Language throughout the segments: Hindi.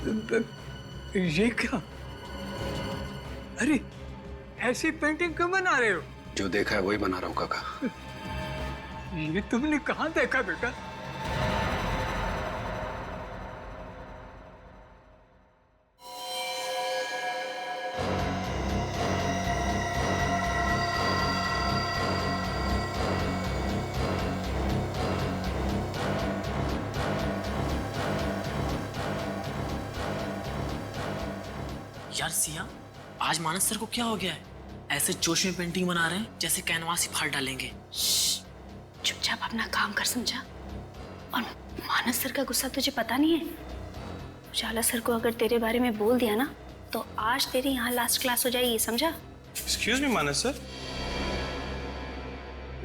ये क्या? अरे ऐसी पेंटिंग क्यों बना रहे हो? जो देखा है वही बना रहा हूँ काका। ये तुमने कहाँ देखा बेटा? यार सिया, आज मानस सर को क्या हो गया है? ऐसे जोश में पेंटिंग बना रहे हैं जैसे कैनवास ही फाड़ डालेंगे। चुपचाप अपना काम कर, समझा? और मानस सर का गुस्सा तुझे पता नहीं है? उजाला सर को अगर तेरे बारे में बोल दिया ना तो आज तेरी यहाँ लास्ट क्लास हो जाएगी, समझा? एक्सक्यूज मी मानस सर,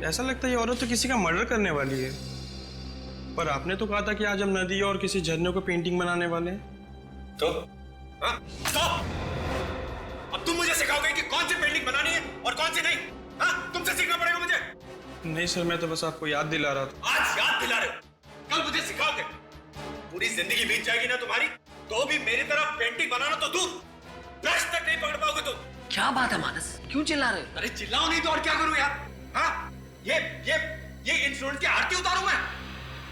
ऐसा लगता है ये औरत तो किसी का मर्डर करने वाली है। पर आपने तो कहा था कि आज हम नदी और किसी झरने को पेंटिंग बनाने वाले हैं। तो अब तुम मुझे सिखाओगे कि कौन सी पेंटिंग बनानी है और कौन सी नहीं? हाँ, तुमसे सीखना पड़ेगा मुझे। नहीं सर, मैं तो बस आपको याद दिला रहा था। आज याद दिला रहे हो, कल मुझे सिखाओगे। पूरी जिंदगी बीत जाएगी ना तुम्हारी, तो भी मेरी तरफ पेंटिंग बनाना तो दूर, ब्रश तक नहीं पकड़ पाओगे तुम। क्या बात है मानस, क्यों चिल्ला रहे हो? अरे चिल्लाओ नहीं तो और क्या करूं यार? हाँ, ये इन स्टूडेंट की आरती उतारूं मैं?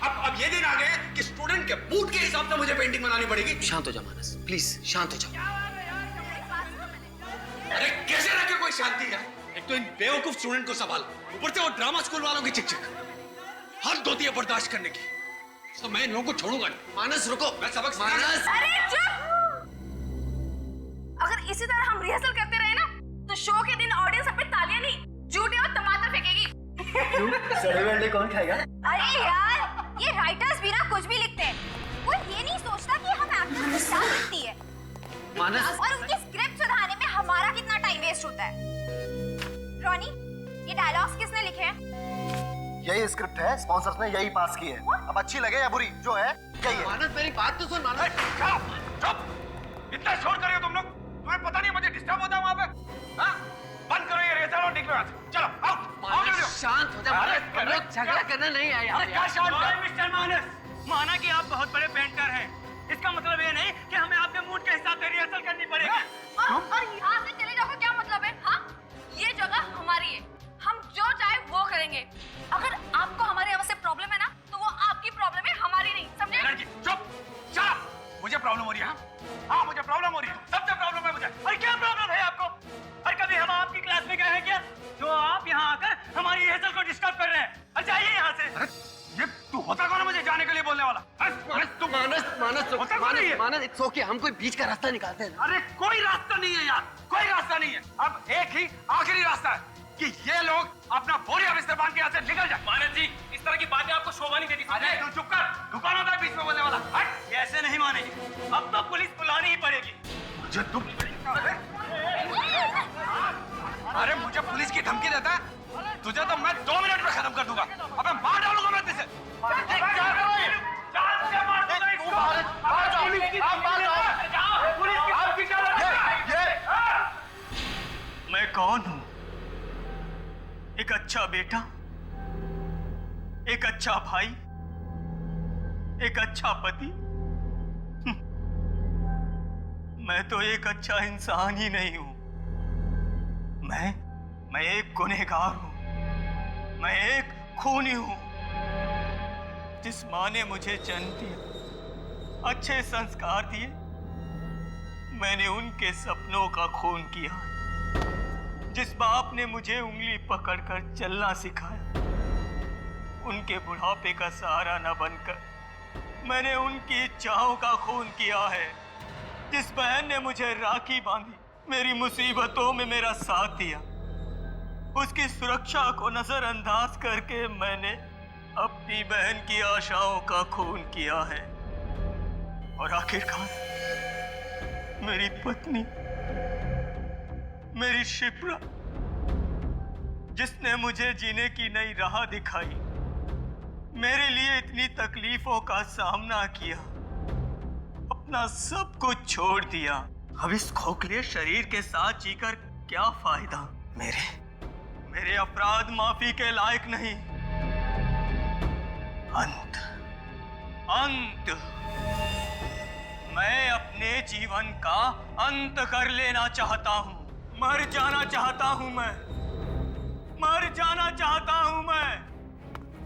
अब ये दिन आ गए कि स्टूडेंट के मूड के हिसाब से मुझे पेंटिंग बनानी पड़ेगी। शांत हो जा मानस, प्लीज शांत हो जा। अरे कैसे रखे कोई शांति है? एक तो इन बेवकूफ स्टूडेंट को संभाल, ऊपर से वो ड्रामा स्कूल वालों की चिक-चिक। हद होती है बर्दाश्त करने की, तो मैं इन लोगों को छोड़ूंगा नहीं। मानस रुको, मैं सबक मानस। अरे चुप! अगर इसी तरह हम रिहर्सल करते रहे ना तो शो के दिन ऑडियंस हम पे तालियां नहीं, जूते और टमाटर फेंकेगी। सड़े अंडे कौन खाएगा? अरे यार, ये राइटर्स भी ना कुछ भी लिखते हैं, कोई ये नहीं सोचता कि हम एक्टर्स को क्या लिखती है मानस, और उनकी स्क्रिप्ट सुधारने में हमारा कितना टाइम वेस्ट होता है। रॉनी, ये डायलॉग्स किसने लिखे हैं? यही स्क्रिप्ट है, स्पॉन्सर्स ने यही पास की है। अब अच्छी लगे या बुरी, जो है यही है। मानस मेरी बात तो सुन। मानस चुप! इतना शोर कर रहे हो तुम लोग, तुम्हें पता नहीं मुझे डिस्टर्ब होता है वहां पे? हाँ? बंद करो ये रिहर्सल और निकलो यहाँ से। चलो आओ। शांत हो जा मानस, हम लोग झगड़ा करने नहीं आए यहाँ। क्या शांत है? मिस्टर मानस, माना कि आप बहुत बड़े पेंटर हैं, इसका मतलब ये नहीं कि हमें आपके मूड के हिसाब से रिहर्सल करनी पड़ेगी। और यहाँ से चले जाओ, क्या मतलब है? हाँ, ये जगह हमारी है, हम जो चाहे वो करेंगे। अगर आपको हमारे यहाँ से प्रॉब्लम है ना तो वो आपकी प्रॉब्लम है, हमारी नहीं, समझे? चुप! चुप! मुझे प्रॉब्लम हो रही है। हाँ, मुझे प्रॉब्लम हो रही है, सबसे प्रॉब्लम है मुझे। अरे क्या प्रॉब्लम है आपको? अरे कभी हम आपकी क्लास में गए हैं क्या जो आप यहाँ आकर हमारी रिहर्सल को डिस्टर्ब कर रहे हैं? अरे जाइए यहाँ से। अरे ये तू होता कौन है मुझे जाने के लिए बोलने वाला? मानस इट्स ओके, हम कोई बीच का रास्ता निकालते हैं। अरे कोई रास्ता नहीं है यार, कोई रास्ता नहीं है। अब एक ही आखिरी रास्ता है कि ये लोग अपना बोरिया बिस्तर बांध के यहाँ से निकल जाए। मानस जी, इस तरह की बातें आपको शोभा नहीं देती। अरे तू चुप कर, दुकान होता है बीच में बोलने वाला। हट! ये ऐसे नहीं मानेगी, अब तो पुलिस बुलानी ही पड़ेगी। मुझे तुम अरे मुझे पुलिस की धमकी देता है? तुझे तो मैं 2 मिनट में खत्म कर दूंगा। अबे मार डालूंगा मैं तुझे। मैं कौन हूँ? एक अच्छा बेटा, एक अच्छा भाई, एक अच्छा पति। मैं तो एक अच्छा इंसान ही नहीं हूं। मैं एक गुनहगार हूं। मैं एक खूनी हूं। जिस माँ ने मुझे जन्म दिया, अच्छे संस्कार दिए, मैंने उनके सपनों का खून किया। जिस बाप ने मुझे उंगली पकड़कर चलना सिखाया, उनके बुढ़ापे का सहारा न बनकर मैंने उनकी इच्छाओं का खून किया है। जिस बहन ने मुझे राखी बांधी, मेरी मुसीबतों में मेरा साथ दिया, उसकी सुरक्षा को नजरअंदाज करके मैंने अपनी बहन की आशाओं का खून किया है। और आखिरकार मेरी पत्नी, मेरी शिप्रा, जिसने मुझे जीने की नई राह दिखाई, मेरे लिए इतनी तकलीफों का सामना किया, अपना सब कुछ छोड़ दिया। अब इस खोखले शरीर के साथ जीकर क्या फायदा? मेरे अपराध माफी के लायक नहीं। अंत मैं अपने जीवन का अंत कर लेना चाहता हूँ। मर जाना चाहता हूँ मैं। मर जाना चाहता हूँ मैं।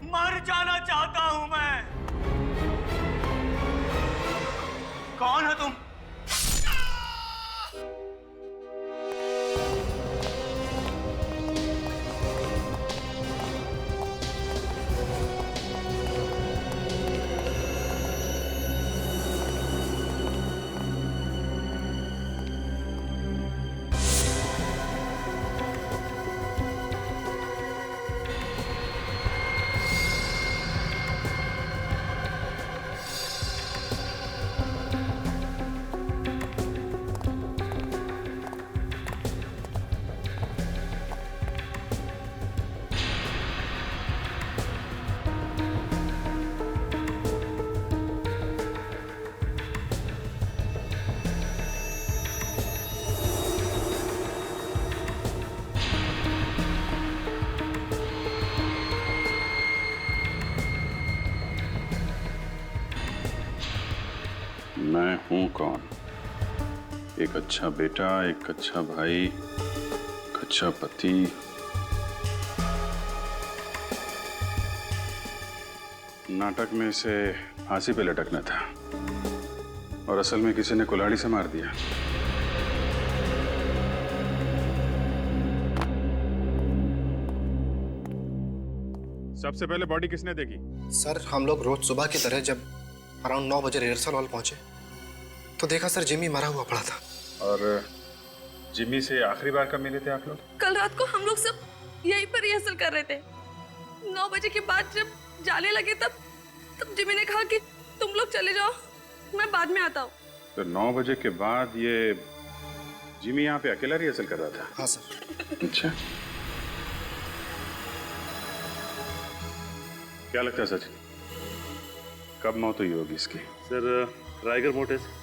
मर जाना चाहता हूँ मैं। कौन हो तुम? मैं हूं कौन? एक अच्छा बेटा, एक अच्छा भाई, एक अच्छा पति। नाटक में इसे फांसी पे लटकना था और असल में किसी ने कुल्हाड़ी से मार दिया। सबसे पहले बॉडी किसने देखी? सर हम लोग रोज सुबह की तरह जब अराउंड 9 बजे रिहर्सल हॉल पहुंचे तो देखा सर जिमी मरा हुआ पड़ा था। और जिमी से आखिरी बार कब मिले थे आप लोग? कल रात को हम लोग सब यहीं पर रिहर्सल कर रहे थे। 9 बजे के बाद जब जाने लगे तब जिमी ने कहा कि तुम लोग चले जाओ, मैं बाद में आता हूँ। तो 9 बजे के बाद ये जिमी यहाँ पे अकेला रिहर्सल कर रहा था? हाँ सर। अच्छा, क्या लगता है सचिन, कब मौत हुई होगी इसकी? सर राइगर मोर्टिस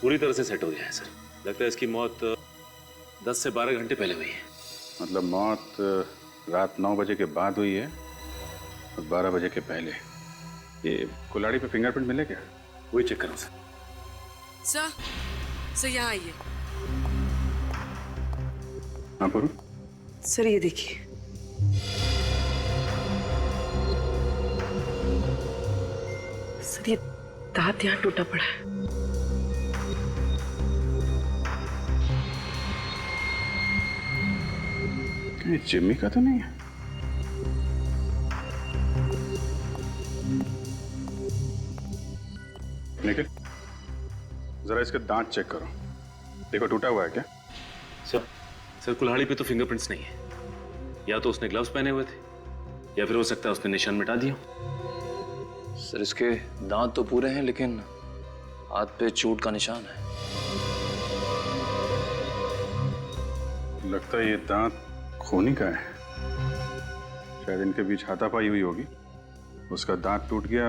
पूरी तरह से सेट हो गया है सर। लगता है इसकी मौत 10 से 12 घंटे पहले हुई है। मतलब मौत रात 9 बजे के बाद हुई है और 12 बजे के पहले। ये कुल्हाड़ी पे फिंगरप्रिंट मिले क्या? वही चेक करो सर। सर यहाँ आइए। हाँ पूरू? सर ये देखिए। सर ये दांत यहाँ टूटा पड़ा है। ये जिम्मी का तो नहीं है? निखिल, जरा इसके दांत चेक करो, देखो टूटा हुआ है क्या? सर कुल्हाड़ी पे तो फिंगरप्रिंट्स नहीं है। या तो उसने ग्लव्स पहने हुए थे या फिर हो सकता है उसने निशान मिटा दिया। सर इसके दांत तो पूरे हैं लेकिन हाथ पे चोट का निशान है। लगता है ये दांत खूनी का है। शायद इनके बीच हाथापाई हुई होगी, उसका दांत टूट गया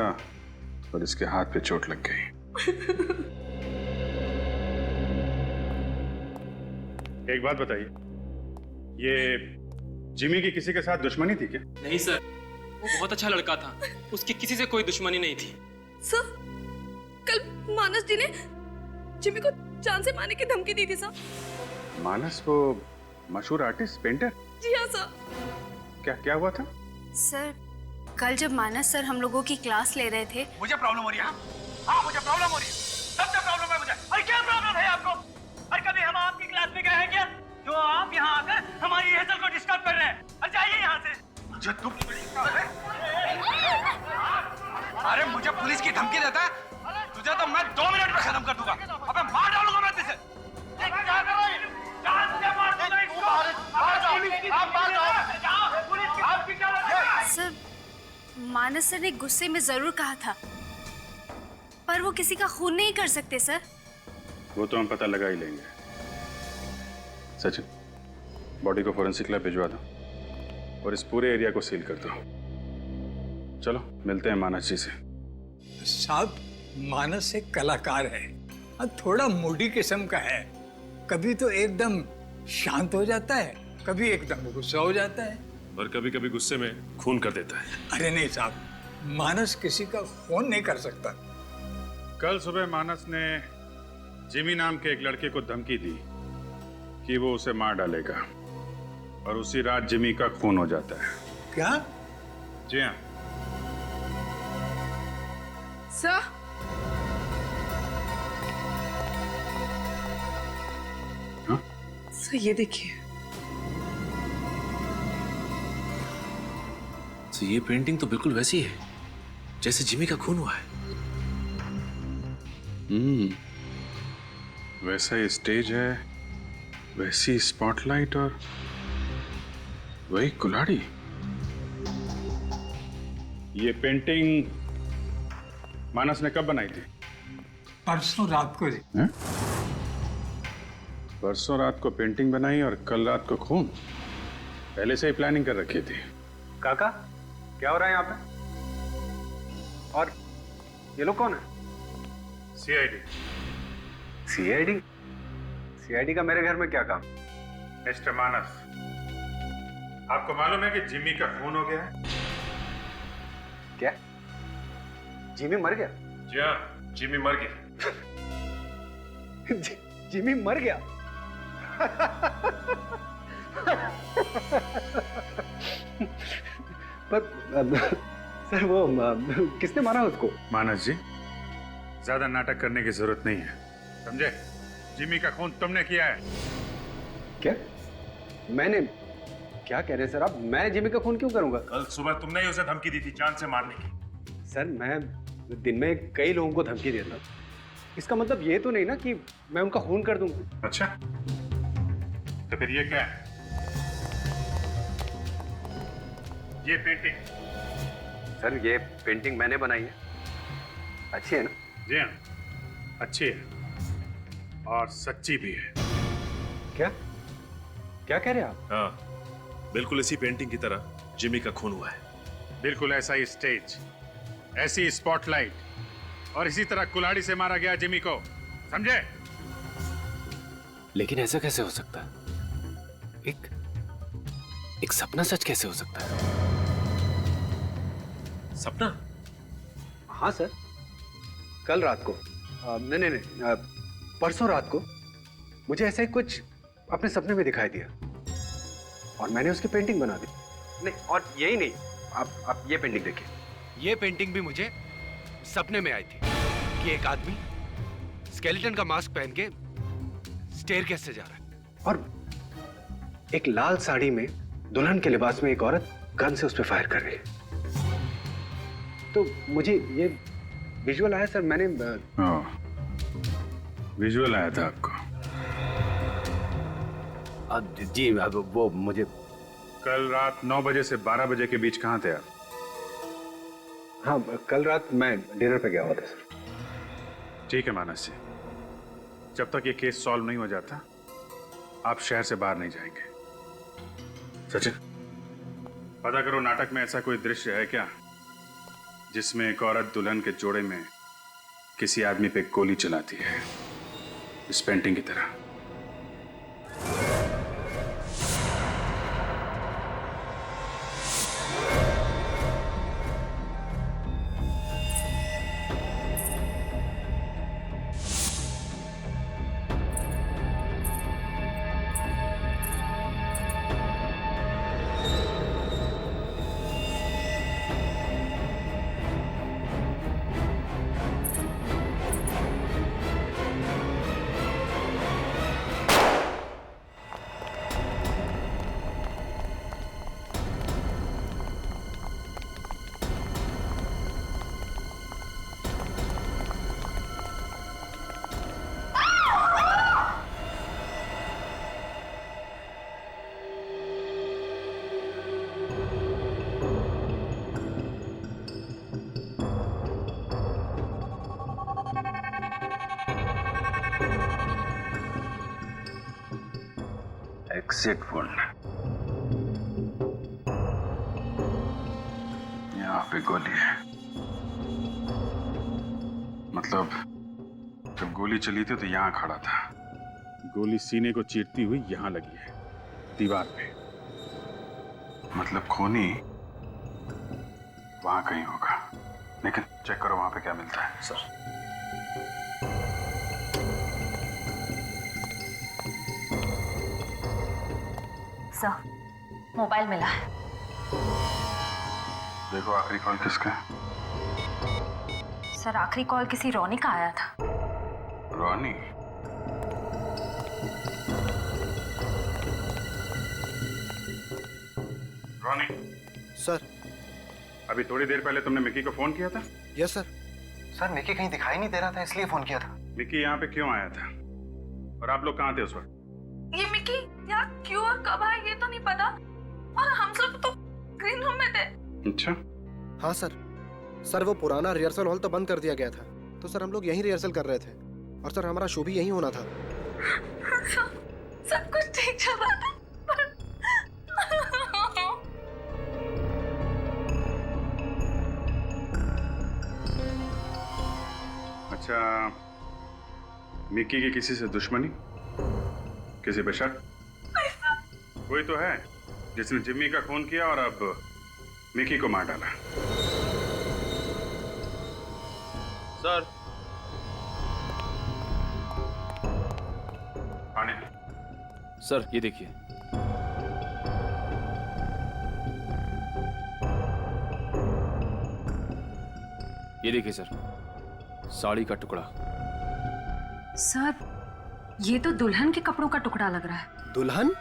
और इसके हाथ पे चोट लग गई। एक बात बताइए, ये जिमी की किसी के साथ दुश्मनी थी क्या? नहीं सर, वो बहुत अच्छा लड़का था, उसकी किसी से कोई दुश्मनी नहीं थी। सर कल मानस जी ने जिमी को जान से मारने की धमकी दी थी सर। मानस, वो मशहूर आर्टिस्ट पेंटर? जी हाँ सर। क्या हुआ था? सर कल जब मानस सर हम लोगों की क्लास ले रहे थे। मुझे प्रॉब्लम हो रही है। हाँ मुझे प्रॉब्लम हो रही है, सबसे प्रॉब्लम है मुझे। अरे क्या प्रॉब्लम है आपको? अरे कभी हम आपकी क्लास में गए हैं क्या जो आप यहाँ आकर हमारी रिहर्सल को डिस्टर्ब कर रहे हैं? अरे जाइए यहाँ से। मुझे तुम अरे मुझे पुलिस की धमकी देता है तुझे तो मैं 2 मिनट में खत्म कर दूंगा। अबे मार डालूंगा मैं तुझे। सर मानस सर ने गुस्से में जरूर कहा था, पर वो किसी का खून नहीं कर सकते सर। वो तो हम पता लगा ही लेंगे। सचिन, बॉडी को फोरेंसिक लैब भिजवा दो और इस पूरे एरिया को सील कर दो। चलो मिलते हैं मानस जी से। साहब मानस एक कलाकार है और थोड़ा मूडी किस्म का है। कभी तो एकदम शांत हो जाता है, कभी एकदम गुस्सा हो जाता है और कभी कभी गुस्से में खून कर देता है। अरे नहीं साहब, मानस किसी का खून नहीं कर सकता। कल सुबह मानस ने जिमी नाम के एक लड़के को धमकी दी कि वो उसे मार डालेगा और उसी रात जिमी का खून हो जाता है। क्या? जी हाँ। सर, सर ये देखिए। तो ये पेंटिंग तो बिल्कुल वैसी है जैसे जिमी का खून हुआ है। वैसा ही स्टेज है, वैसी स्पॉटलाइट और वही कुल्हाड़ी। ये पेंटिंग मानस ने कब बनाई थी? परसों रात को। हैं? परसों रात को पेंटिंग बनाई और कल रात को खून? पहले से ही प्लानिंग कर रखी थी। काका क्या हो रहा है यहाँ पे? और ये लोग कौन है? सीआईडी। सीआईडी? सीआईडी का मेरे घर में क्या काम? मिस्टर मानस, आपको मालूम है कि जिमी का खून हो गया है? क्या? जिमी मर गया? जी हाँ, जिमी मर गया। जिमी मर गया? पर सर वो किसने मारा उसको? मानस जी, ज्यादा नाटक करने की जरूरत नहीं है, समझे? जिमी का खून तुमने किया है। क्या? मैंने? क्या कह रहे हैं सर आप? मैं जिमी का खून क्यों करूंगा? कल सुबह तुमने ही उसे धमकी दी थी जान से मारने की। सर मैं दिन में कई लोगों को धमकी देता हूं। इसका मतलब ये तो नहीं ना कि मैं उनका खून कर दूंगा। अच्छा, तो फिर ये क्या है? ये पेंटिंग? सर ये पेंटिंग मैंने बनाई है। अच्छी है ना? जी हाँ, अच्छी है और सच्ची भी है। क्या? क्या कह रहे हैं आप? हाँ, बिल्कुल इसी पेंटिंग की तरह जिमी का खून हुआ है। बिल्कुल ऐसा ही स्टेज, ऐसी स्पॉटलाइट और इसी तरह कुल्हाड़ी से मारा गया जिमी को, समझे? लेकिन ऐसा कैसे हो सकता है? एक सपना सच कैसे हो सकता है? सपना? हाँ सर, कल रात को नहीं, परसों रात को मुझे ऐसा ही कुछ अपने सपने में दिखाई दिया और मैंने उसकी पेंटिंग बना दी। नहीं, और यही नहीं, आप ये पेंटिंग देखिए। ये पेंटिंग भी मुझे सपने में आई थी कि एक आदमी स्केलेटन का मास्क पहन के स्टेयरकेस से जा रहा है और एक लाल साड़ी में दुल्हन के लिबास में एक औरत गन से उस पर फायर कर रही है। तो मुझे ये विजुअल आया सर। मैंने विजुअल आया था आपको? जी वो मुझे कल रात 9 बजे से 12 बजे के बीच कहाँ थे आप? हाँ, कल रात मैं डिनर पे गया हुआ था सर। ठीक है मानस जी, जब तक ये केस सॉल्व नहीं हो जाता आप शहर से बाहर नहीं जाएंगे। सचिन, पता करो नाटक में ऐसा कोई दृश्य है क्या जिसमें एक औरत दुल्हन के जोड़े में किसी आदमी पे गोली चलाती है, इस पेंटिंग की तरह। एग्जिट 1, यहाँ पे गोली है। मतलब जब गोली चली थी तो यहाँ खड़ा था, गोली सीने को चीरती हुई यहाँ लगी है दीवार पे। मतलब खूनी वहां कहीं होगा, लेकिन चेक करो वहां पे क्या मिलता है। सर, सर, मोबाइल मिला है। देखो आखिरी कॉल किसका है? सर आखिरी कॉल किसी रोनी का आया था। रोनी? रोनी? सर। अभी थोड़ी देर पहले तुमने मिकी को फोन किया था? Yes sir. सर मिकी कहीं दिखाई नहीं दे रहा था, इसलिए फोन किया था। मिकी यहाँ पे क्यों आया था? और आप लोग कहाँ थे उस वक्त? ये मिकी यहाँ क्यों और कब आया ये तो नहीं पता, और हम सब तो ग्रीन रूम में थे। अच्छा। हाँ सर। सर वो पुराना रिहर्सल हॉल तो बंद कर दिया गया था, तो सर हम लोग यहीं रिहर्सल कर रहे थे, और सर हमारा शो भी यहीं होना था। सब कुछ ठीक चल रहा था, अच्छा, मिकी की किसी से दुश्मनी, किसी पे शक? कोई तो है जिसने जिम्मी का खून किया और अब मिकी को मार डाला। सर। पानी। सर ये देखिए। ये देखिए सर, साड़ी का टुकड़ा। सर ये तो दुल्हन के कपड़ों का टुकड़ा लग रहा है। दुल्हन?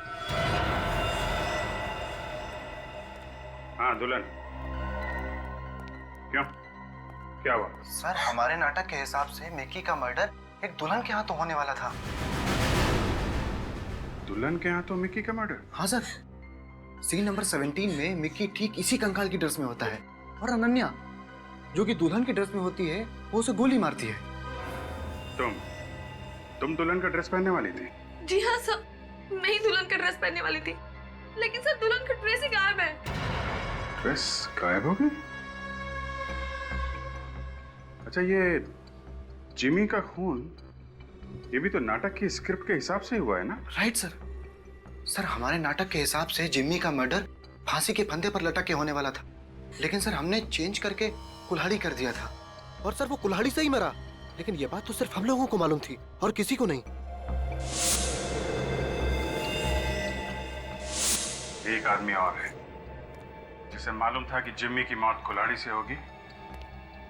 हाँ दुल्हन। क्यों, क्या हुआ? सर हमारे नाटक के हिसाब से मिकी का मर्डर एक दुल्हन के हाथों होने वाला था। दुल्हन के हाथों मिकी का मर्डर? हाँ सर। सीन नंबर 17 में मिकी ठीक इसी कंकाल की ड्रेस में होता है, और अनन्या जो कि दुल्हन की ड्रेस में होती है वो उसे गोली मारती है। तुम दुल्हन का ड्रेस पहनने वाली थी? जी हाँ सर, मैं ही दुल्हन का ड्रेस पहनने वाली थी, लेकिन सर दुल्हन का ड्रेस ही गायब है। ड्रेस गायब हो गई? अच्छा, ये जिमी का खून, ये भी तो नाटक की स्क्रिप्ट के हिसाब से हुआ है ना? Right sir. सर हमारे नाटक के हिसाब से जिम्मी का मर्डर फांसी के फंदे पर लटक के होने वाला था, लेकिन सर हमने चेंज करके कुल्हाड़ी कर दिया था, और सर वो कुल्हाड़ी से ही मरा। लेकिन ये बात तो सिर्फ हम लोगों को मालूम थी और किसी को नहीं। एक आदमी और है जिसे मालूम था कि जिम्मी की मौत कुल्हाड़ी से होगी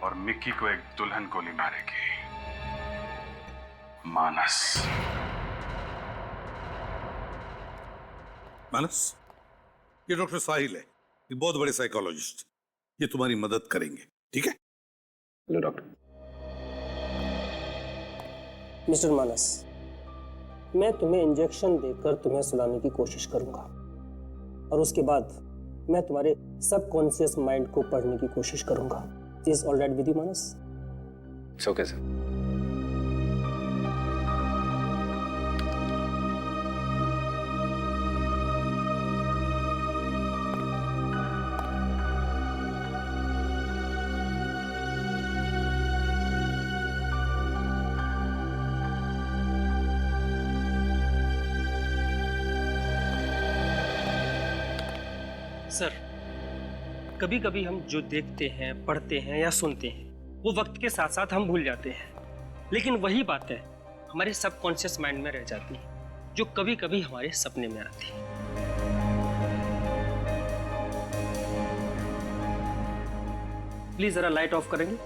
और मिक्की को एक दुल्हन गोली मारेगी। मानस। मानस, ये डॉक्टर साहिल है, ये बहुत बड़े साइकोलॉजिस्ट, ये तुम्हारी मदद करेंगे, ठीक है? Hello doctor. मिस्टर मानस, मैं तुम्हें इंजेक्शन देकर तुम्हें सुलाने की कोशिश करूंगा, और उसके बाद मैं तुम्हारे सबकॉन्शियस माइंड को पढ़ने की कोशिश करूंगा। Is all right with you Manas? It's okay sir. Sir कभी कभी हम जो देखते हैं, पढ़ते हैं या सुनते हैं वो वक्त के साथ साथ हम भूल जाते हैं, लेकिन वही बातें हमारे सबकॉन्शियस माइंड में रह जाती हैं, जो कभी कभी हमारे सपने में आती हैं। प्लीज जरा लाइट ऑफ करेंगे?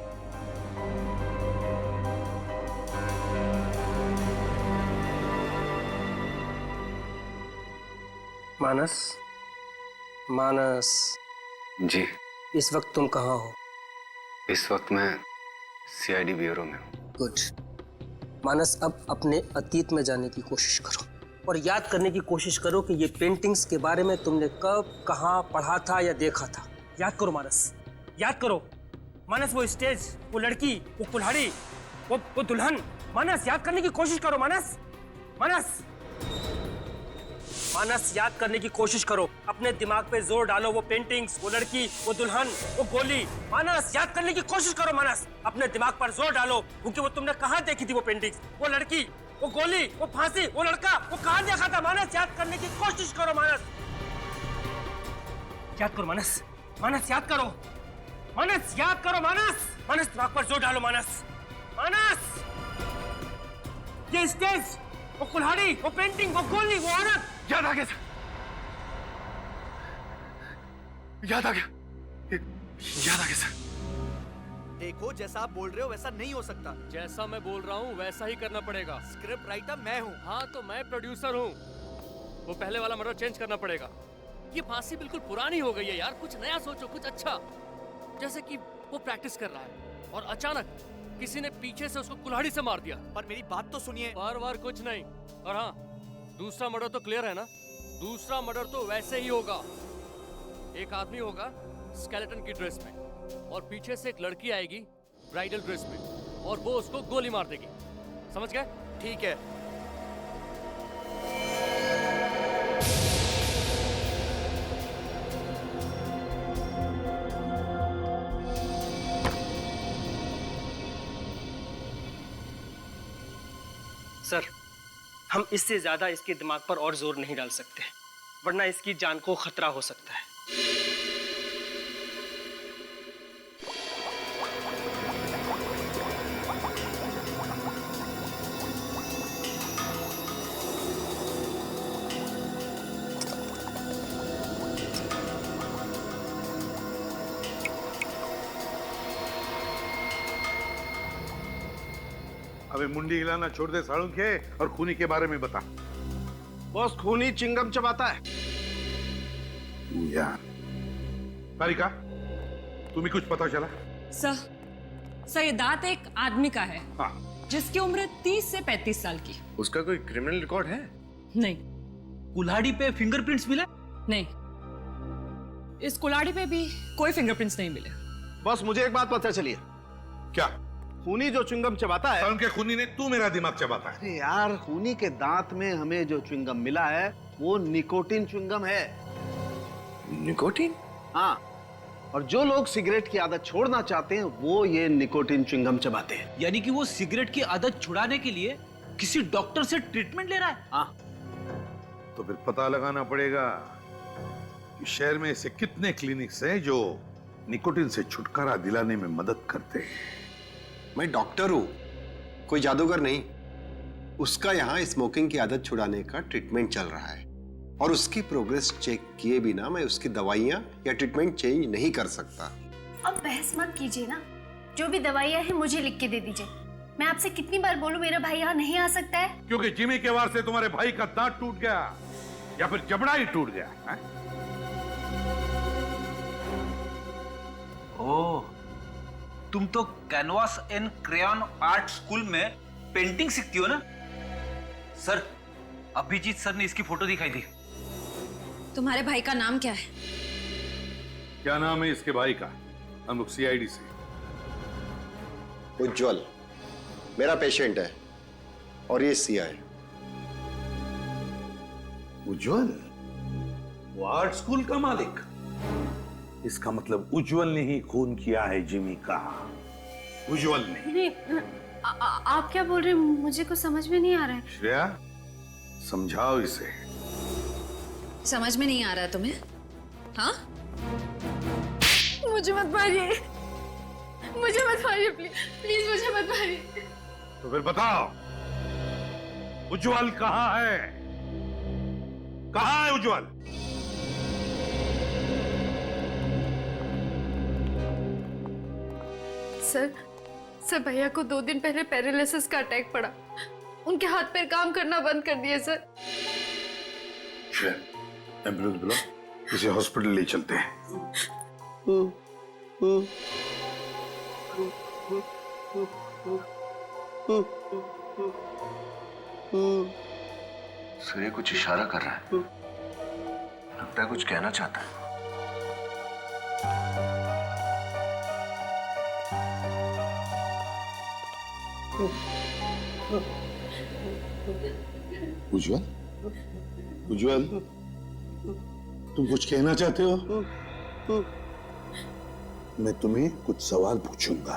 मानस, मानस जी। इस वक्त तुम कहाँ हो? इस वक्त मैं सीआईडी ब्यूरो में हूँ। गुड। मानस, अब अपने अतीत में जाने की कोशिश करो और याद करने की कोशिश करो कि ये पेंटिंग्स के बारे में तुमने कब, कहाँ पढ़ा था या देखा था। याद करो मानस, याद करो मानस। वो स्टेज, वो लड़की, वो कुल्हाड़ी, वो दुल्हन। मानस याद करने की कोशिश करो मानस। मानस, मानस याद करने की कोशिश करो। अपने दिमाग पे जोर डालो। वो पेंटिंग्स, वो लड़की, वो दुल्हन, वो गोली। मानस याद करने की कोशिश करो मानस। अपने दिमाग पर जोर डालो, क्योंकि वो तुमने कहाँ देखी थी? वो पेंटिंग्स, वो लड़की, वो गोली, वो फांसी, वो लड़का, वो कहाँ देखा था? मानस याद करने की कोशिश करो मानस। याद करो मानस। मानस याद करो। मानस याद करो मानस। मानस दिमाग पर जोर डालो मानस। मानस, ये स्टेज, वो कुल्हाड़ी, वो पेंटिंग, वो गोली, वो औरत। याद आ गया सर, याद आ गया, याद आ गया सर। देखो, जैसा आप बोल रहे हो वैसा नहीं हो सकता। जैसा मैं बोल रहा हूँ वैसा ही करना पड़ेगा। स्क्रिप्ट राइटर मैं हूँ। हाँ तो मैं प्रोड्यूसर हूँ। वो पहले वाला मर्डर चेंज करना पड़ेगा। ये फांसी बिल्कुल पुरानी हो गई है यार, कुछ नया सोचो, कुछ अच्छा। जैसे कि वो प्रैक्टिस कर रहा है और अचानक किसी ने पीछे से उसको कुल्हाड़ी से मार दिया। पर मेरी बात तो सुनिए। बार बार कुछ नहीं। और हाँ, दूसरा मर्डर तो क्लियर है ना? दूसरा मर्डर तो वैसे ही होगा। एक आदमी होगा स्केलेटन की ड्रेस में और पीछे से एक लड़की आएगी ब्राइडल ड्रेस में और वो उसको गोली मार देगी। समझ गए? ठीक है। सर, हम इससे ज्यादा इसके दिमाग पर और जोर नहीं डाल सकते, वरना इसकी जान को खतरा हो सकता है। अबे मुंडी हिलाना छोड़ दे साळुंखे और खूनी के बारे में बता। बॉस, खूनी चिंगम चबाता है। यार तारिका, तुम्हें कुछ पता चला? सर ये दांत एक आदमी का है। हाँ। जिसकी उम्र 30 से 35 साल की। उसका कोई क्रिमिनल रिकॉर्ड है? नहीं। कुल्हाड़ी पे फिंगरप्रिंट्स मिले? नहीं, इस कुल्हाड़ी पे भी कोई फिंगरप्रिंट्स नहीं मिले। बॉस, मुझे एक बात पता चली है। क्या? खूनी जो च्युइंगम चबाता है। उनके खूनी ने तू मेरा दिमाग चबाता है। अरे यार, खूनी के दांत में हमें जो च्युइंगम मिला है वो निकोटिन च्युइंगम है। निकोटिन? हाँ, और जो लोग सिगरेट की आदत छोड़ना चाहते हैं वो ये निकोटिन च्युइंगम चबाते हैं। यानी कि वो सिगरेट की आदत छुड़ाने के लिए किसी डॉक्टर से ट्रीटमेंट ले रहा है? हाँ। तो फिर पता लगाना पड़ेगा कि शहर में ऐसे कितने क्लिनिक्स हैं जो निकोटिन से छुटकारा दिलाने में मदद करते हैं। मैं डॉक्टर हूं, कोई जादूगर नहीं। उसका यहाँ स्मोकिंग की आदत छुड़ाने का ट्रीटमेंट चल रहा है और उसकी प्रोग्रेस चेक किए बिना मैं उसकी दवाइयाँ या ट्रीटमेंट चेंज नहीं कर सकता। अब बहस मत कीजिए ना, जो भी दवाइयाँ हैं मुझे लिख के दे दीजिए। मैं आपसे कितनी बार बोलूं मेरा भाई यहाँ नहीं आ सकता है? क्योंकि जिमी के वार से तुम्हारे भाई का दांत टूट गया या फिर जबड़ा ही टूट गया है? ओह, तुम तो canvas and crayon art school में पेंटिंग सीखती हो ना? सर, अभिजीत सर ने इसकी फोटो दिखाई थी। तुम्हारे भाई का नाम क्या है? क्या नाम है इसके भाई का? हम लोग सीआईडी से। उज्जवल मेरा पेशेंट है और ये सीआई। उज्जवल? वो आर्ट स्कूल का मालिक? इसका मतलब उज्जवल ने ही खून किया है जिमी का। उज्जवल ने। नहीं, आप क्या बोल रहे हैं? मुझे कुछ समझ में नहीं आ रहा है। श्रेया, समझाओ इसे। समझ में नहीं आ रहा है तुम्हें? हाँ? मुझे मत मारिए, मुझे मत मारिए, प्लीज मुझे मत मारिए। तो फिर बताओ, उज्जवल कहाँ है? कहाँ है उज्जवल? सर भैया को 2 दिन पहले पैरालिसिस का अटैक पड़ा। उनके हाथ पैर काम करना बंद कर दिए सर। एम्बुलेंस बुलाओ, इसे हॉस्पिटल ले चलते हैं। सर, ये कुछ इशारा कर रहा है, लगता है कुछ कहना चाहता है। उज्जवल, उज्जवल, तुम कुछ कहना चाहते हो? मैं तुम्हें कुछ सवाल पूछूंगा,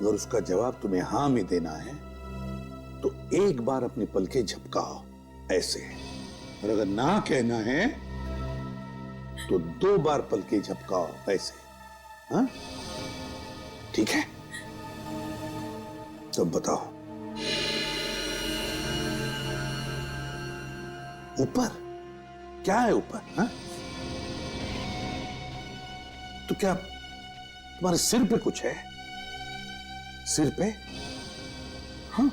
अगर उसका जवाब तुम्हें हाँ में देना है तो एक बार अपनी पलकें झपकाओ ऐसे, और अगर ना कहना है तो 2 बार पलकें झपकाओ ऐसे। हाँ, ठीक है? तो बताओ, ऊपर क्या है? ऊपर? हाँ? तो क्या तुम्हारे सिर पे कुछ है? सिर पे? हाँ?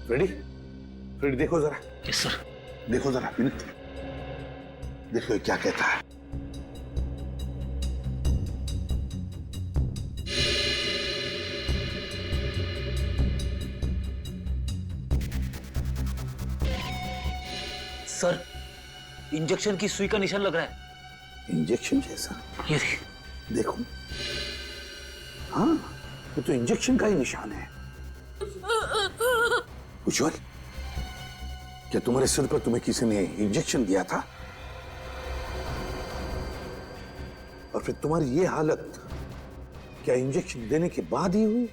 फ्रेडी, फ्रेडी देखो जरा। Yes sir. देखो जरा विनीत, देखो ये क्या कहता है। सर, इंजेक्शन की सुई का निशान लग रहा है। इंजेक्शन जैसा? ये देखो, हाँ, ये तो इंजेक्शन का ही निशान है। उज्जवल, क्या तुम्हारे सिर पर तुम्हें किसी ने इंजेक्शन दिया था? और फिर तुम्हारी ये हालत क्या इंजेक्शन देने के बाद ही हुई?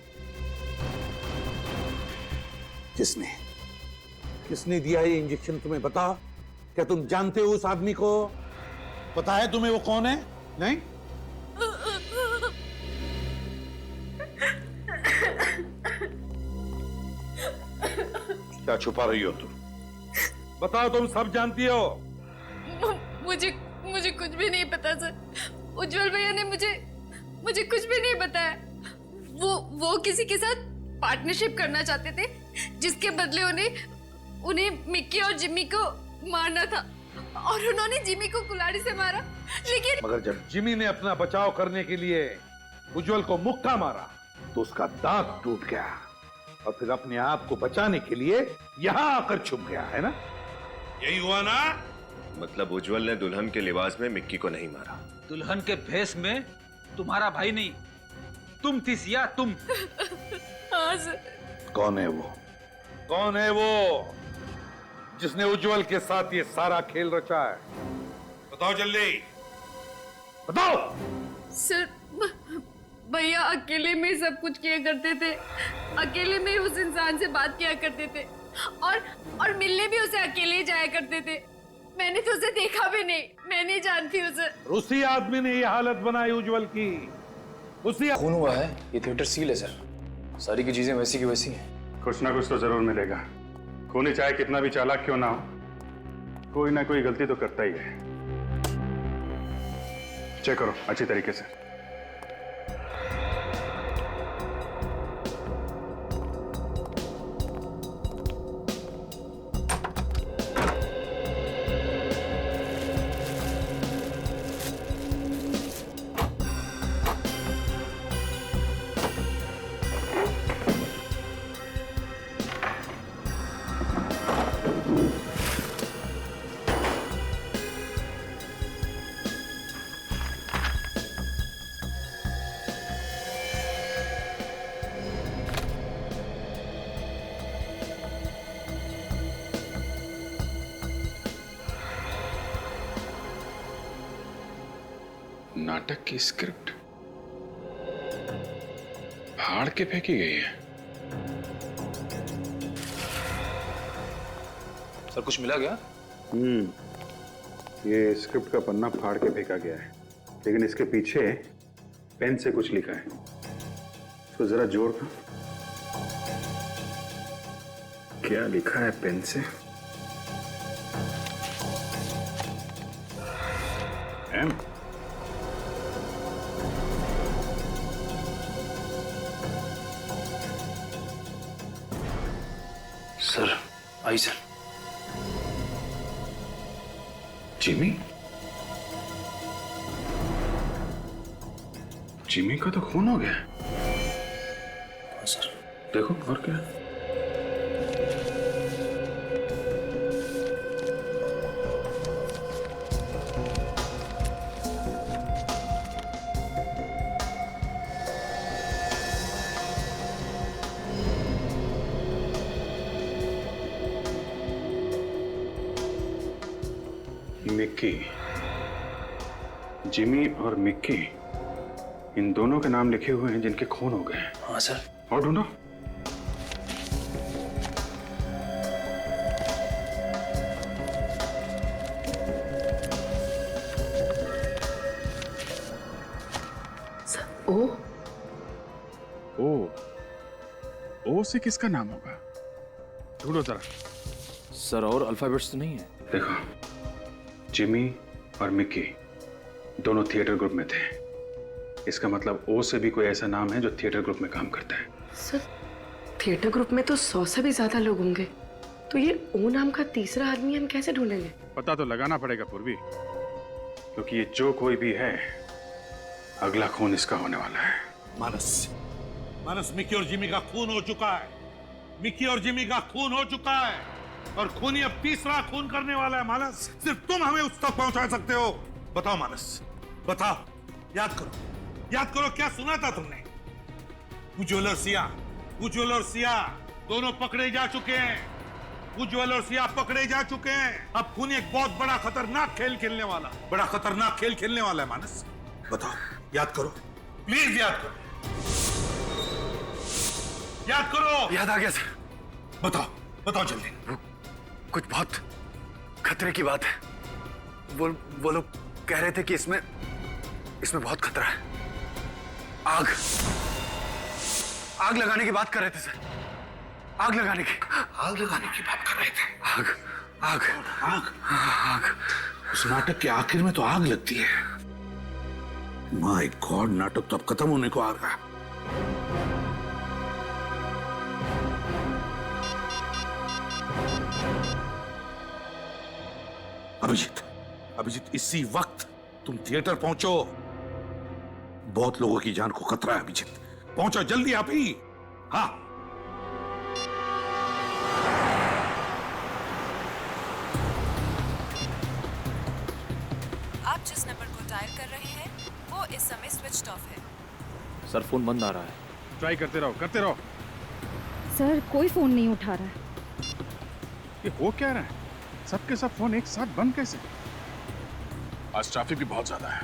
किसने दिया ये इंजेक्शन तुम्हें बताओ? क्या तुम जानते हो उस आदमी को? पता है तुम्हें वो कौन है? नहीं? क्या छुपा रही हो तुम? बताओ, तुम सब जानती हो। मुझे कुछ भी नहीं पता सर। उज्जवल भैया ने मुझे कुछ भी नहीं बताया। वो किसी के साथ पार्टनरशिप करना चाहते थे, जिसके बदले उन्हें मिक्की और जिम्मी को मारना था, और उन्होंने जिम्मी को कुल्हाड़ी से मारा। लेकिन मगर जब जिम्मी ने अपना बचाव करने के लिए उज्जवल को मुक्का मारा तो उसका दांत टूट गया, और फिर अपने आप को बचाने के लिए यहां आकर छुप गया, है ना? यही हुआ ना? मतलब उज्जवल ने दुल्हन के लिबास में मिक्की को नहीं मारा? दुल्हन के भेष में तुम्हारा भाई नहीं, तुम थी सिया, तुम। हाँ सर। कौन है वो? कौन है वो जिसने उज्जवल के साथ ये सारा खेल रचा है? बताओ जल्दी, बताओ। सर, भैया अकेले में सब कुछ किया करते थे। अकेले में उस इंसान से बात किया करते थे, और मिलने भी उसे अकेले जाया करते थे। मैंने तो उसे देखा भी नहीं, मैं नहीं जानती उसे। उसी आदमी ने ये हालत बनाई उज्जवल की। उसी खून हुआ है, ये थिएटर सील है सर। सारी की चीजें वैसी की वैसी हैं। कुछ ना कुछ तो जरूर मिलेगा। खूनी चाहे कितना भी चालाक क्यों ना हो, कोई ना कोई गलती तो करता ही है। चेक करो अच्छी तरीके से। नाटक की स्क्रिप्ट फाड़ के फेंकी गई है। सर कुछ मिला क्या? ये स्क्रिप्ट का पन्ना फाड़ के फेंका गया है, लेकिन इसके पीछे पेन से कुछ लिखा है। इसको जरा जोड़ दो। क्या लिखा है पेन से? एम। Sir I sir. Jimmy? Jimmy का तो खून हो गया। हाँ सर। देखो और क्या? मिक्की, जिमी और मिक्की, इन दोनों के नाम लिखे हुए हैं जिनके खून हो गए हैं। हाँ सर। और ढूंढो। ओ से किसका नाम होगा? ढूंढो जरा। सर और अल्फाबेट्स तो नहीं है? देखो, जिमी और मिक्की दोनों थिएटर ग्रुप में थे। इसका मतलब ओ से भी कोई ऐसा नाम है जो थिएटर ग्रुप में काम करता है। सर, थिएटर ग्रुप में तो 100 से भी ज्यादा लोग होंगे, तो ये ओ नाम का तीसरा आदमी हम कैसे ढूंढेंगे? पता तो लगाना पड़ेगा पूर्वी, क्योंकि ये जो कोई भी है, अगला खून इसका होने वाला है। मानस, मिकी और जिमी का खून हो चुका है। मिकी और जिमी का खून हो चुका है, और खूनी अब तीसरा खून करने वाला है। मानस, सिर्फ तुम हमें उस तक पहुंचा सकते हो। बताओ मानस, बताओ, याद करो क्या सुना था तुमने? उज्ज्वल और सिया दोनों पकड़े जा चुके हैं। उज्ज्वल और सिया पकड़े जा चुके हैं। अब खूनी एक बहुत बड़ा खतरनाक खेल खेलने वाला है। मानस, बताओ, याद करो, प्लीज याद करो। याद आ गया सर। बताओ जल्दी। कुछ बहुत खतरे की बात है। वो लोग कह रहे थे कि इसमें बहुत खतरा है। आग लगाने की बात कर रहे थे सर। आग लगाने की बात कर रहे थे। आग। उस नाटक के आखिर में तो आग लगती है। माय गॉड, नाटक तो अब खत्म होने को आ रहा है। अभिजीत, इसी वक्त तुम थिएटर पहुंचो। बहुत लोगों की जान को खतरा है। अभिजीत, पहुंचो जल्दी आप ही। हाँ। आप जिस नंबर को डायल कर रहे हैं वो इस समय स्विच ऑफ है। सर, फोन बंद आ रहा है। ट्राई करते रहो। सर, कोई फोन नहीं उठा रहा है। ये हो क्या रहा है? सबके सब फोन एक साथ बंद कैसे? आज ट्रैफिक भी बहुत ज्यादा है।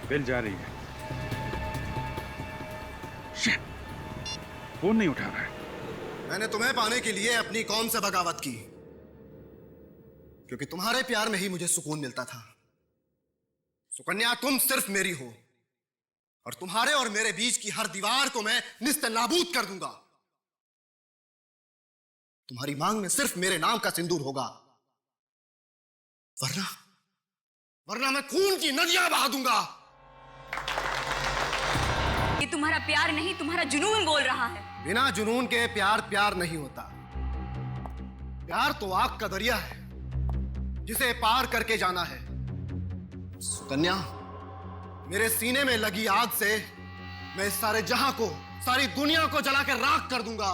बेल जा रही है। शिट, फोन नहीं उठा रहा है। मैंने तुम्हें पाने के लिए अपनी कौम से बगावत की, क्योंकि तुम्हारे प्यार में ही मुझे सुकून मिलता था। सुकन्या, तुम सिर्फ मेरी हो, और तुम्हारे और मेरे बीच की हर दीवार को मैं निस्त नाबूद कर दूंगा। तुम्हारी मांग में सिर्फ मेरे नाम का सिंदूर होगा, वरना मैं खून की नदियां बहा दूंगा। ये तुम्हारा प्यार नहीं, तुम्हारा जुनून बोल रहा है। बिना जुनून के प्यार नहीं होता। प्यार तो आग का दरिया है, जिसे पार करके जाना है। सुकन्या, मेरे सीने में लगी आग से मैं इस सारे जहां को, सारी दुनिया को जला कर राख कर दूंगा।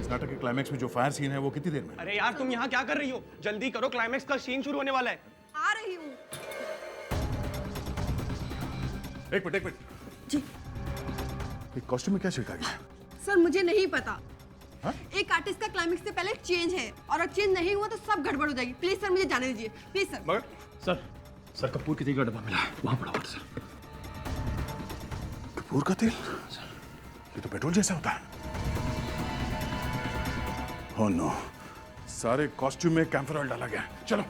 नाटक के क्लाइमैक्स में जो फायर सीन है वो कितनी देर में? अरे यार, तुम यहाँ क्या कर रही हो? जल्दी करो, क्लाइमैक्स का सीन शुरू होने वाला है। आ रही हूँ। एक मिनट जी। कॉस्ट्यूम में क्या छिड़का गया? सर, मुझे नहीं पता। एक आर्टिस्ट का क्लाइमैक्स से पहले चेंज है, और अगर चेंज नहीं हुआ तो सब गड़बड़ हो जाएगी। प्लीज सर, मुझे जाने दीजिए, प्लीज सर। मगर सर, कपूर के तेल का डब्बा मिला, वहां पड़ा हुआ सर। कपूर का तेल? ये तो पेट्रोल जैसा होता है। Oh no, सारे कॉस्ट्यूम में कैम्फर ऑयल डाला गया। चलो।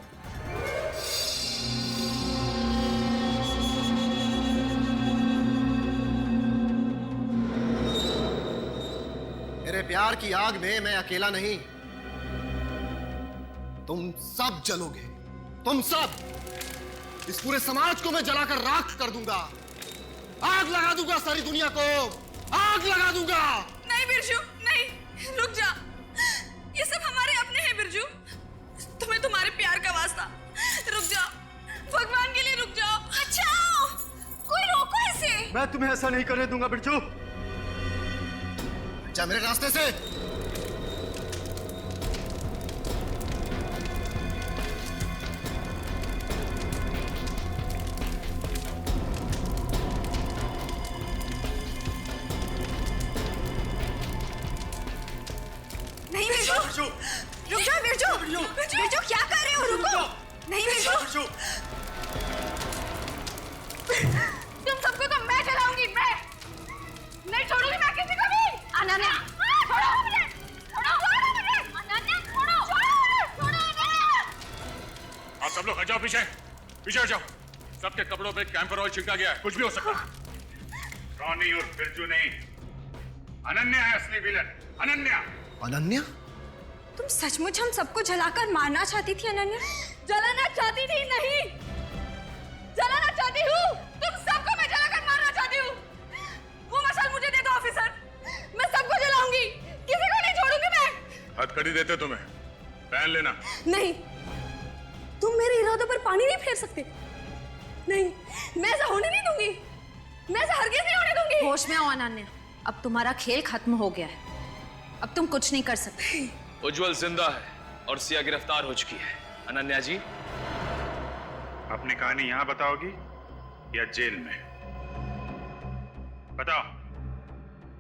मेरे प्यार की आग में मैं अकेला नहीं, तुम सब जलोगे। तुम सब। इस पूरे समाज को मैं जलाकर राख कर दूंगा। आग लगा दूंगा सारी दुनिया को। आग लगा दूंगा। नहीं बिरजू, नहीं, रुक जा। ये सब हमारे अपने हैं बिरजू। तुम्हें तुम्हारे प्यार का वास्ता, रुक जाओ, भगवान के लिए रुक जाओ। अच्छा, कोई रोको इसे। मैं तुम्हें ऐसा नहीं करने दूंगा बिरजू। जा मेरे रास्ते से। नहीं बिरजू, रुक जाओ बिरजू। बिरजू, क्या कर रहे हो? रुको। नहीं बिरजू, तुम सबको तो मैं जलाऊंगी। मैं नहीं छोड़ूंगी मैं किसी को भी। अनन्या, छोड़ो मुझे। अनन्या, छोड़ो मुझे। आप सब लोग हट जाओ, पीछे हट जाओ। सबके कपड़ों पे कैंपर ऑयल छिड़का गया है, कुछ भी हो सकता है। रॉनी और बिरजू नहीं, अनन्या है असली विलन। अनन्या। अनन्या? तुम सचमुच हम सबको जलाकर मारना चाहती थी अनन्या? जलाना चाहती थी? नहीं, जलाना चाहती हूँ। तुम सबको मैं जलाकर मारना चाहती हूँ। वो मशाल मुझे दे दो ऑफिसर, मैं सबको जलाऊंगी, किसी को नहीं छोड़ूंगी मैं। हथकड़ी देते तुम्हें, पहन लेना। नहीं, तुम मेरे इरादों पर पानी नहीं फेर सकते। नहीं, मैं ऐसा होने नहीं दूंगी, मैं ऐसा हरगिज़ नहीं होने दूंगी। होश में आओ अनन्या, अब तुम्हारा खेल खत्म हो गया है, अब तुम कुछ नहीं कर सकते। उज्जवल जिंदा है और सिया गिरफ्तार हो चुकी है। अनन्या जी, अपनी कहानी यहां बताओगी या जेल में? बताओ,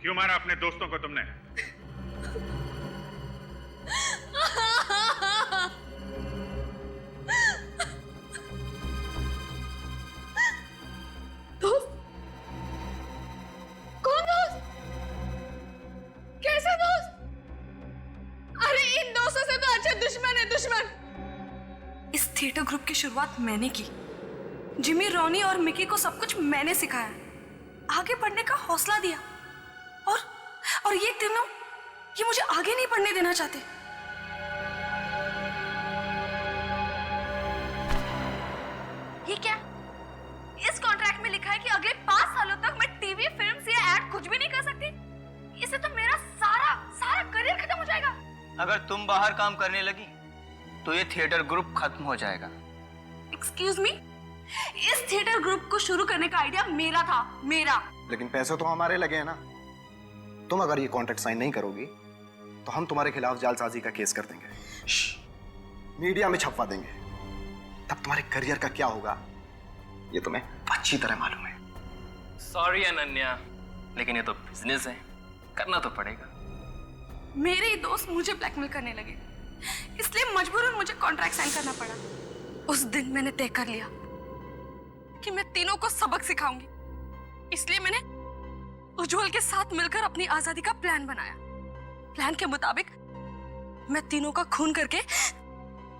क्यों मारा अपने दोस्तों को तुमने? दोस्त? कौन दोस्त? कैसे दोस्त? अरे इन दोस्तों से तो अच्छे दुश्मन है, दुश्मन। इस थिएटर ग्रुप की शुरुआत मैंने की। जिमी, रॉनी और मिकी को सब कुछ मैंने सिखाया, आगे बढ़ने का हौसला दिया, और ये तीनों, ये मुझे आगे नहीं बढ़ने देना चाहते। ये क्या? इस कॉन्ट्रैक्ट में लिखा है कि अगले 5 सालों तक मैं टीवी, फिल्म या एड कुछ भी नहीं कर सकती। इससे तो मेरा सारा करियर खत्म हो जाएगा। अगर तुम बाहर काम करने लगी तो ये थिएटर ग्रुप खत्म हो जाएगा। एक्सक्यूज मी, इस थिएटर ग्रुप को शुरू करने का आइडिया मेरा था, मेरा। लेकिन पैसे तो हमारे लगे हैं ना। तुम अगर ये कॉन्ट्रैक्ट साइन नहीं करोगी तो हम तुम्हारे खिलाफ जालसाजी का केस कर देंगे, मीडिया में छपवा देंगे। तब तुम्हारे करियर का क्या होगा ये तुम्हें अच्छी तरह मालूम है। सॉरी अनन्या, लेकिन ये तो बिजनेस है, करना तो पड़ेगा। मेरे ही दोस्त मुझे ब्लैकमेल करने लगे, इसलिए मजबूरन मुझे कॉन्ट्रैक्ट साइन करना पड़ा। उस दिन मैंने तय कर लिया कि मैं तीनों को सबक सिखाऊंगी, इसलिए मैंने उज्जवल के साथ मिलकर अपनी आजादी का प्लान बनाया। प्लान के मुताबिक मैं तीनों का खून करके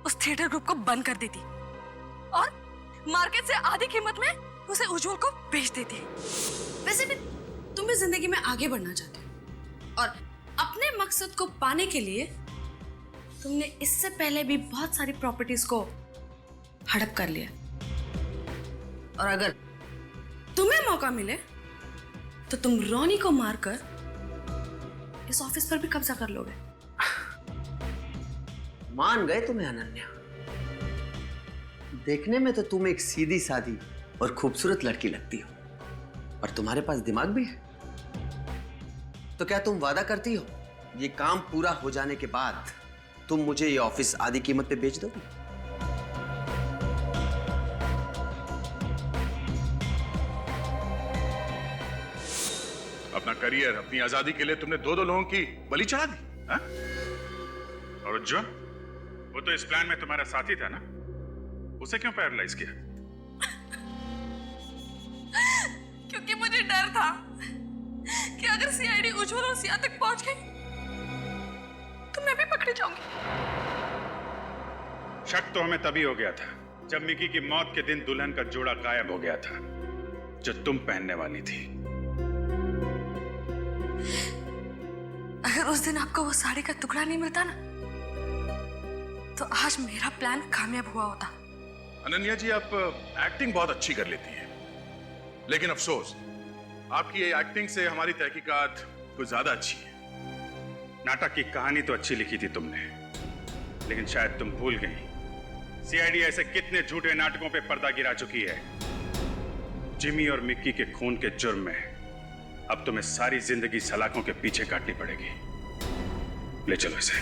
उस थिएटर ग्रुप को बंद कर देती और मार्केट से आधी कीमत में उसे उज्जवल को बेच देती। वैसे भी तुम भी जिंदगी में आगे बढ़ना चाहते हो और अपने मकसद को पाने के लिए तुमने इससे पहले भी बहुत सारी प्रॉपर्टीज को हड़प कर लिया, और अगर तुम्हें मौका मिले तो तुम रॉनी को मारकर इस ऑफिस पर भी कब्जा कर लोगे। मान गए तुम्हें अनन्या। देखने में तो तुम एक सीधी सादी और खूबसूरत लड़की लगती हो, और तुम्हारे पास दिमाग भी है। तो क्या तुम वादा करती हो ये काम पूरा हो जाने के बाद तुम मुझे ये ऑफिस आधी कीमत पे बेच दोगी? अपना करियर, अपनी आजादी के लिए तुमने दो लोगों की बलि चढ़ा दी, हा? और उज्जवल, वो तो इस प्लान में तुम्हारा साथी था ना, उसे क्यों पैरालाइज किया? क्योंकि मुझे डर था कि अगर सीआईडी उज्जवल और सिया तक पहुंच गई तो मैं भी पकड़ी जाऊंगी। शक तो हमें तभी हो गया था जब मिकी की मौत के दिन दुल्हन का जोड़ा गायब हो गया था जो तुम पहनने वाली थी। अगर उस दिन आपको वो साड़ी का टुकड़ा नहीं मिलता ना, तो आज मेरा प्लान कामयाब हुआ होता। अनन्या जी, आप एक्टिंग बहुत अच्छी कर लेती हैं, लेकिन अफसोस आपकी ये एक्टिंग से हमारी तहकीकात कुछ ज्यादा अच्छी है। नाटक की कहानी तो अच्छी लिखी थी तुमने, लेकिन शायद तुम भूल गई सीआईडी ऐसे कितने झूठे नाटकों पे पर्दा गिरा चुकी है। जिमी और मिक्की के खून के जुर्म में अब तुम्हें सारी जिंदगी सलाखों के पीछे काटनी पड़ेगी। ले चलो इसे।